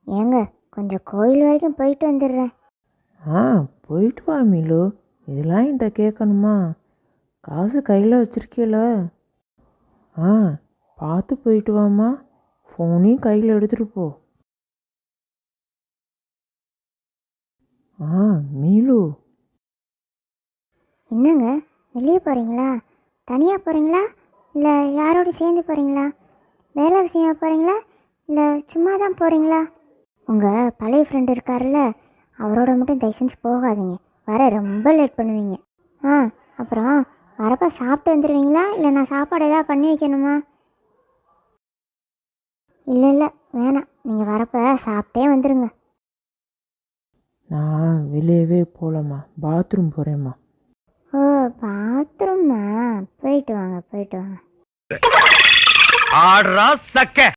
ஏங்க கொஞ்சம் கோயில் வரைக்கும் போயிட்டு வந்துடுறேன். ஆ, போயிட்டு வா மீலு. இதெல்லாம் என்கிட்ட கேட்கணுமா? காசு கையில் வச்சிருக்கீல? ஆ, பார்த்து போயிட்டு வாம்மா. ஃபோனையும் கையில் எடுத்துகிட்டு போ. ஆ, மீலு. என்னங்க, வெளியே போகிறீங்களா? தனியாக போகிறீங்களா இல்லை யாரோடு சேர்ந்து போகிறீங்களா? வேலை விஷயமா போகிறீங்களா இல்லை சும்மா தான் போகிறீங்களா? உங்கள் பழைய ஃப்ரெண்டு இருக்கார்ல, அவரோட மட்டும் தயவு செஞ்சு போகாதீங்க. வர ரொம்ப லேட் பண்ணுவீங்க. ஆ, அப்புறம் வரப்போ சாப்பிட்டு வந்துடுவீங்களா இல்லை நான் சாப்பாடு எதாவது பண்ணி வைக்கணுமா? இல்லை இல்லை வேணாம், நீங்கள் வரப்போ சாப்பிட்டே வந்துடுங்க. நான் வெளியவே போகலம்மா, பாத்ரூம் போகிறேம்மா. ஓ, பாத்ரூமா? போயிட்டு வாங்க போயிட்டு வாங்க. ஆடுறா சக்க.